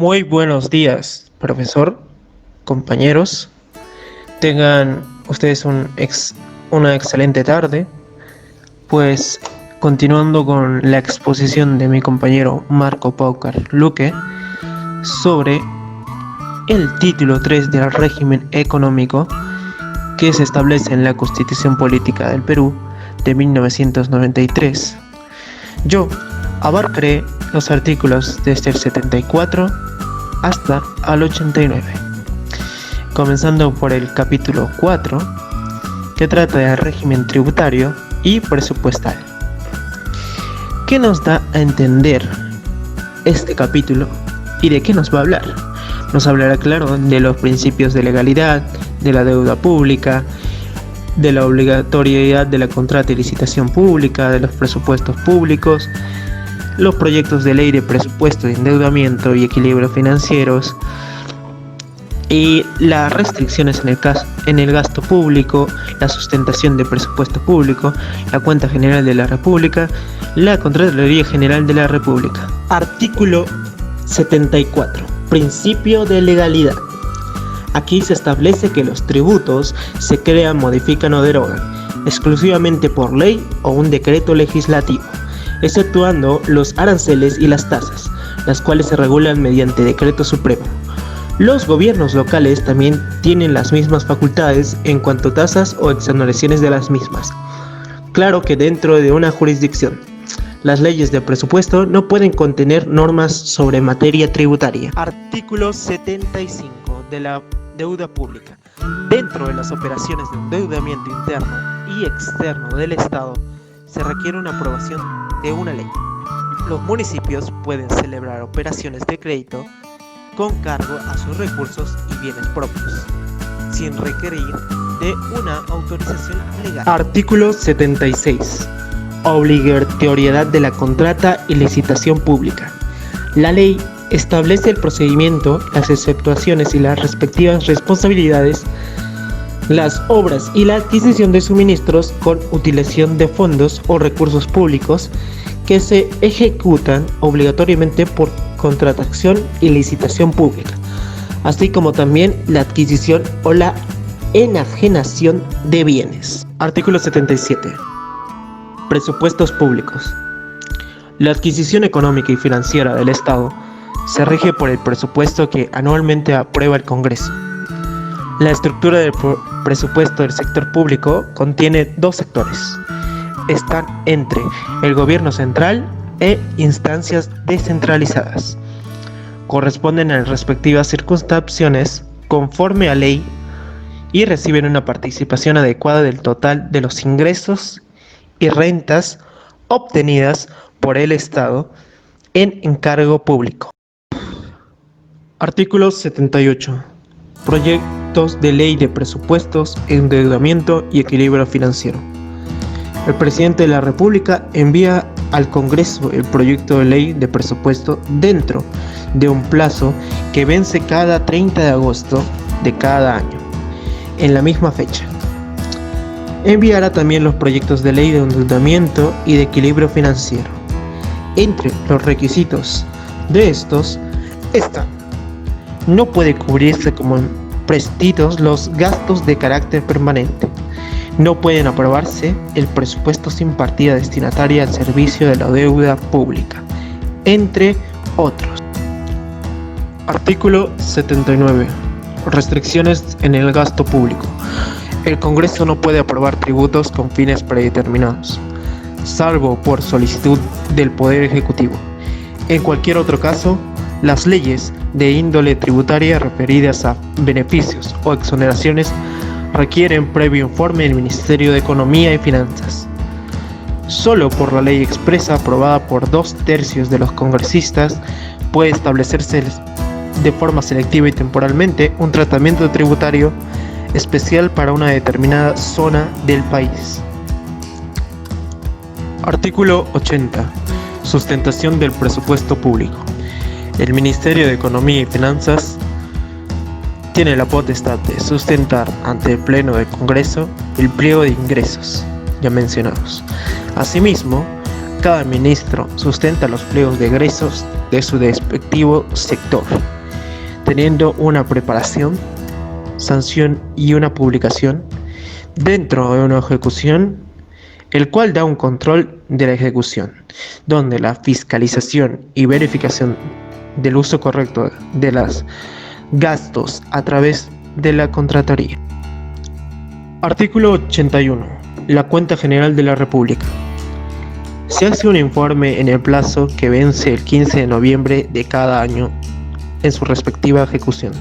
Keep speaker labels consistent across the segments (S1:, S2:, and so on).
S1: Muy buenos días, profesor, compañeros. Tengan ustedes una excelente tarde. Pues continuando con la exposición de mi compañero Marco Paucar Luque sobre el título 3 del régimen económico que se establece en la Constitución Política del Perú de 1993. Yo abarcaré los artículos desde el 74 hasta el 89, comenzando por el capítulo 4, que trata del régimen tributario y presupuestal. ¿Qué nos da a entender este capítulo y de qué nos va a hablar? Nos hablará, claro, de los principios de legalidad, de la deuda pública, de la obligatoriedad de la contrata y licitación pública, de los presupuestos públicos, los proyectos de ley de presupuesto de endeudamiento y equilibrio financieros, y las restricciones en el gasto público, la sustentación del presupuesto público, la cuenta general de la República, la Contraloría General de la República. Artículo 74. Principio de legalidad. Aquí se establece que los tributos se crean, modifican o derogan exclusivamente por ley o un decreto legislativo, exceptuando los aranceles y las tasas, las cuales se regulan mediante decreto supremo. Los gobiernos locales también tienen las mismas facultades en cuanto a tasas o exoneraciones de las mismas. Claro que dentro de una jurisdicción, las leyes de presupuesto no pueden contener normas sobre materia tributaria. Artículo 75 de la deuda pública. Dentro de las operaciones de endeudamiento interno y externo del Estado, se requiere una aprobación de una ley. Los municipios pueden celebrar operaciones de crédito con cargo a sus recursos y bienes propios, sin requerir de una autorización legal. Artículo 76. Obligatoriedad de la contrata y licitación pública. La ley establece el procedimiento, las exceptuaciones y las respectivas responsabilidades, las obras y la adquisición de suministros con utilización de fondos o recursos públicos que se ejecutan obligatoriamente por contratación y licitación pública, así como también la adquisición o la enajenación de bienes. Artículo 77. Presupuestos públicos. La adquisición económica y financiera del Estado se rige por el presupuesto que anualmente aprueba el Congreso. La estructura del presupuesto del sector público contiene dos sectores. Están entre el gobierno central e instancias descentralizadas. Corresponden a las respectivas circunscripciones conforme a ley y reciben una participación adecuada del total de los ingresos y rentas obtenidas por el Estado en encargo público. Artículo 78. Proyectos de ley de presupuestos, endeudamiento y equilibrio financiero. El presidente de la República envía al Congreso el proyecto de ley de presupuesto dentro de un plazo que vence cada 30 de agosto de cada año, en la misma fecha. Enviará también los proyectos de ley de endeudamiento y de equilibrio financiero. Entre los requisitos de estos están: no puede cubrirse como empréstitos los gastos de carácter permanente. No pueden aprobarse el presupuesto sin partida destinataria al servicio de la deuda pública, entre otros. Artículo 79. Restricciones en el gasto público. El Congreso no puede aprobar tributos con fines predeterminados, salvo por solicitud del Poder Ejecutivo. En cualquier otro caso, las leyes de índole tributaria referidas a beneficios o exoneraciones requieren previo informe del Ministerio de Economía y Finanzas. Solo por la ley expresa aprobada por 2/3 de los congresistas puede establecerse de forma selectiva y temporalmente un tratamiento tributario especial para una determinada zona del país. Artículo 80. Sustentación del presupuesto público. El Ministerio de Economía y Finanzas tiene la potestad de sustentar ante el Pleno del Congreso el pliego de ingresos ya mencionados. Asimismo, Cada ministro sustenta los pliegos de egresos de su respectivo sector, teniendo una preparación, sanción y una publicación dentro de una ejecución, el cual da un control de la ejecución, donde la fiscalización y verificación del uso correcto de los gastos a través de la contrataría. Artículo 81. La Cuenta General de la República. Se hace un informe en el plazo que vence el 15 de noviembre de cada año en su respectiva ejecución.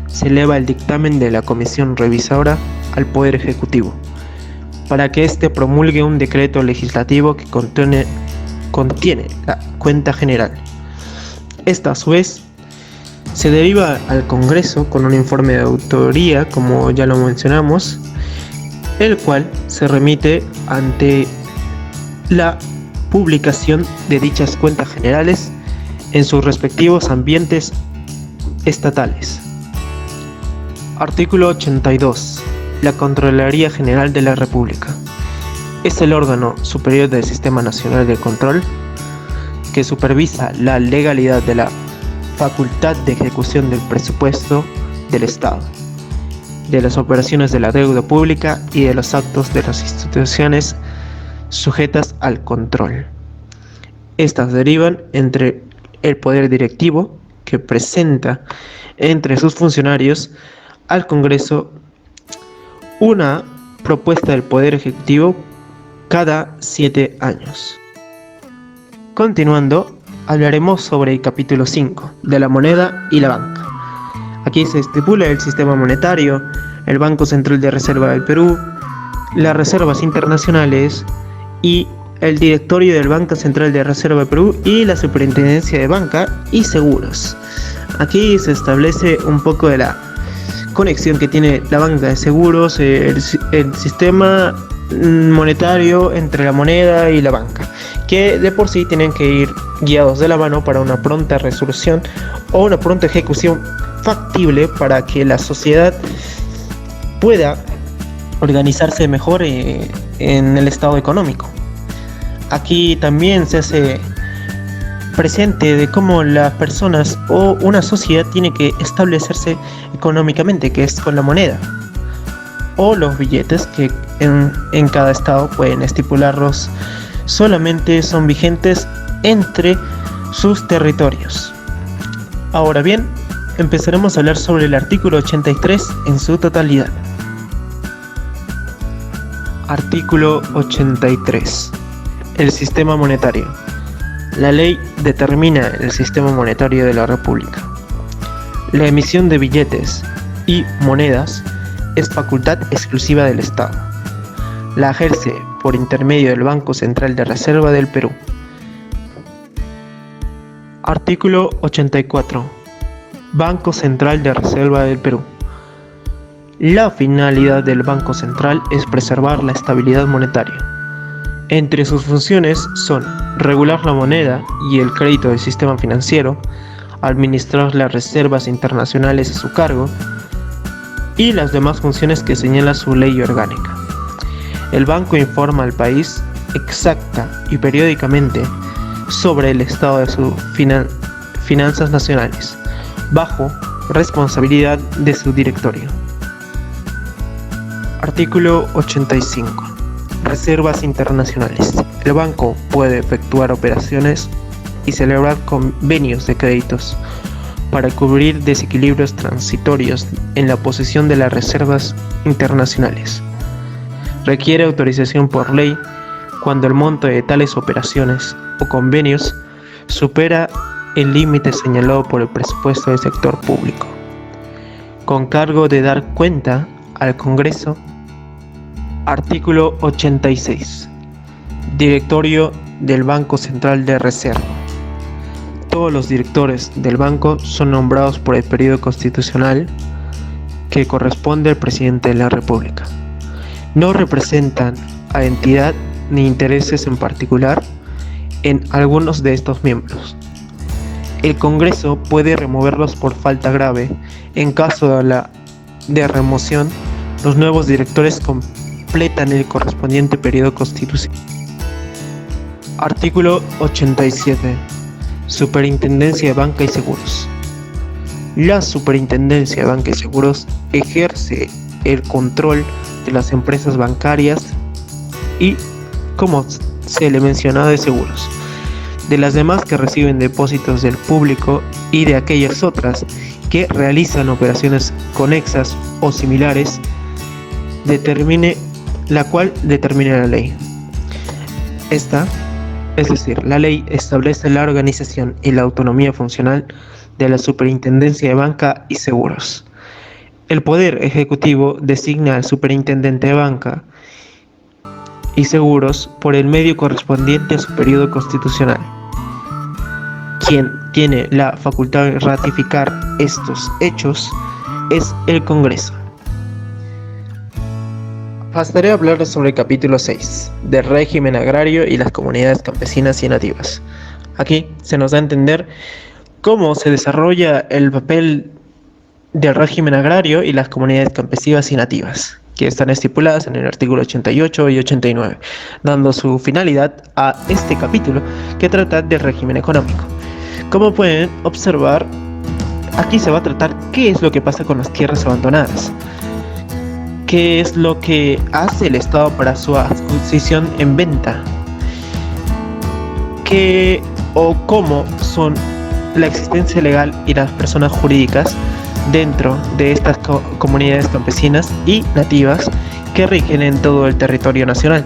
S1: Se eleva el dictamen de la Comisión Revisora al Poder Ejecutivo para que éste promulgue un decreto legislativo que contiene la cuenta general. Esta, a su vez, se deriva al Congreso con un informe de autoría, como ya lo mencionamos, el cual se remite ante la publicación de dichas cuentas generales en sus respectivos ambientes estatales. Artículo 82. La Contraloría General de la República es el órgano superior del Sistema Nacional de Control que supervisa la legalidad de la facultad de ejecución del presupuesto del Estado, de las operaciones de la deuda pública y de los actos de las instituciones sujetas al control. Estas derivan entre el Poder Directivo, que presenta entre sus funcionarios al Congreso una propuesta del Poder Ejecutivo cada 7 años. Continuando, hablaremos sobre el capítulo 5 de la moneda y la banca. Aquí se estipula el sistema monetario, el Banco Central de Reserva del Perú, las reservas internacionales y el directorio del Banco Central de Reserva del Perú y la Superintendencia de Banca y Seguros. Aquí se establece un poco de la conexión que tiene la banca de seguros, el sistema monetario entre la moneda y la banca, que de por sí tienen que ir guiados de la mano para una pronta resolución o una pronta ejecución factible para que la sociedad pueda organizarse mejor en el estado económico. Aquí también se hace presente de cómo las personas o una sociedad tiene que establecerse económicamente, que es con la moneda o los billetes que en cada estado pueden estipularlos, solamente son vigentes entre sus territorios. Ahora bien, empezaremos a hablar sobre el artículo 83 en su totalidad. Artículo 83. El sistema monetario. La ley determina el sistema monetario de la República. La emisión de billetes y monedas es facultad exclusiva del Estado. La ejerce por intermedio del Banco Central de Reserva del Perú. Artículo 84. Banco Central de Reserva del Perú. La finalidad del Banco Central es preservar la estabilidad monetaria. Entre sus funciones son regular la moneda y el crédito del sistema financiero, administrar las reservas internacionales a su cargo y las demás funciones que señala su ley orgánica. El banco informa al país exacta y periódicamente sobre el estado de sus finanzas nacionales, bajo responsabilidad de su directorio. Artículo 85. Reservas internacionales. El banco puede efectuar operaciones y celebrar convenios de créditos para cubrir desequilibrios transitorios en la posesión de las reservas internacionales. Requiere autorización por ley cuando el monto de tales operaciones o convenios supera el límite señalado por el presupuesto del sector público, con cargo de dar cuenta al Congreso. Artículo 86. Directorio del Banco Central de Reserva. Todos los directores del banco son nombrados por el periodo constitucional que corresponde al presidente de la República. No representan a entidad ni intereses en particular en algunos de estos miembros. El Congreso puede removerlos por falta grave. En caso de remoción, los nuevos directores completan el correspondiente periodo constitucional. Artículo 87. Superintendencia de Banca y Seguros. La Superintendencia de Banca y Seguros ejerce el control de las empresas bancarias y, como se le menciona, de seguros, de las demás que reciben depósitos del público y de aquellas otras que realizan operaciones conexas o similares, la cual determine la ley. Es decir, la ley establece la organización y la autonomía funcional de la Superintendencia de Banca y Seguros. El Poder Ejecutivo designa al Superintendente de Banca y Seguros por el medio correspondiente a su periodo constitucional. Quien tiene la facultad de ratificar estos hechos es el Congreso. Pasaré a hablar sobre el capítulo 6, del régimen agrario y las comunidades campesinas y nativas. Aquí se nos da a entender cómo se desarrolla el papel del régimen agrario y las comunidades campesinas y nativas, que están estipuladas en el artículo 88 y 89, dando su finalidad a este capítulo que trata del régimen económico. Como pueden observar, aquí se va a tratar qué es lo que pasa con las tierras abandonadas, qué es lo que hace el Estado para su adquisición en venta, qué o cómo son la existencia legal y las personas jurídicas dentro de estas comunidades campesinas y nativas que rigen en todo el territorio nacional,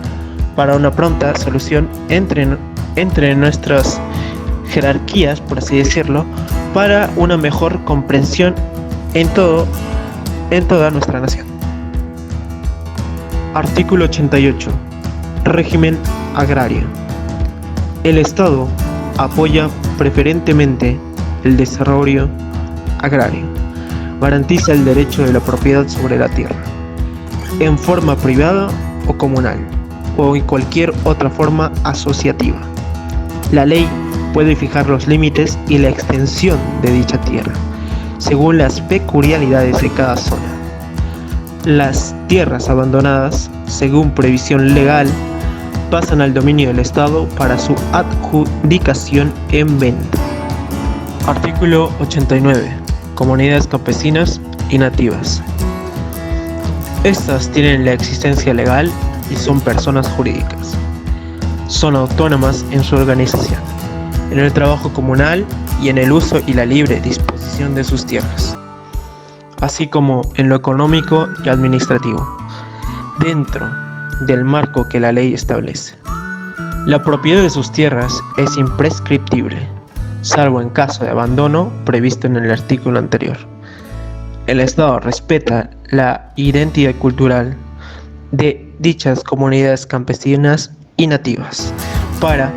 S1: para una pronta solución entre nuestras jerarquías, por así decirlo, para una mejor comprensión en toda nuestra nación. Artículo 88. Régimen agrario. El Estado apoya preferentemente el desarrollo agrario. Garantiza el derecho de la propiedad sobre la tierra, en forma privada o comunal, o en cualquier otra forma asociativa. La ley puede fijar los límites y la extensión de dicha tierra, según las peculiaridades de cada zona. Las tierras abandonadas, según previsión legal, pasan al dominio del Estado para su adjudicación en venta. Artículo 89. Comunidades campesinas y nativas. Estas tienen la existencia legal y son personas jurídicas. Son autónomas en su organización, en el trabajo comunal y en el uso y la libre disposición de sus tierras, así como en lo económico y administrativo, dentro del marco que la ley establece. La propiedad de sus tierras es imprescriptible, salvo en caso de abandono previsto en el artículo anterior. El Estado respeta la identidad cultural de dichas comunidades campesinas y nativas para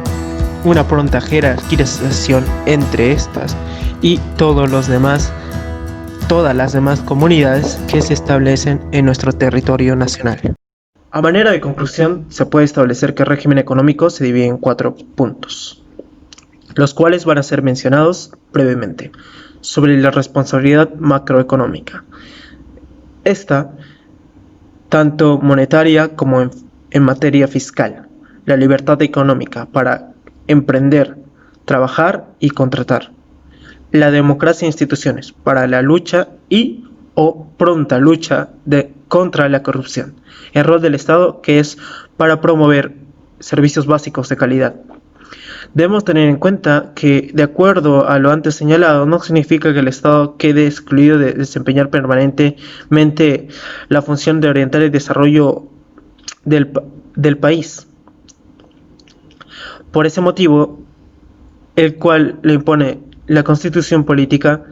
S1: una pronta jerarquización entre estas y todas las demás comunidades que se establecen en nuestro territorio nacional. A manera de conclusión, se puede establecer que el régimen económico se divide en 4 puntos, los cuales van a ser mencionados brevemente. Sobre la responsabilidad macroeconómica. Esta, tanto monetaria como en materia fiscal. La libertad económica para emprender, trabajar y contratar. La democracia e instituciones para la lucha o pronta lucha contra la corrupción. El rol del Estado, que es para promover servicios básicos de calidad. Debemos tener en cuenta que, de acuerdo a lo antes señalado, no significa que el Estado quede excluido de desempeñar permanentemente la función de orientar el desarrollo del país. Por ese motivo, el cual le impone la Constitución política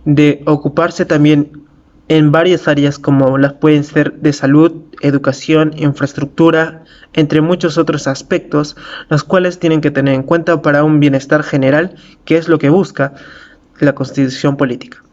S1: de ocuparse también en varias áreas como las pueden ser de salud, educación, infraestructura, entre muchos otros aspectos, los cuales tienen que tener en cuenta para un bienestar general, que es lo que busca la Constitución política.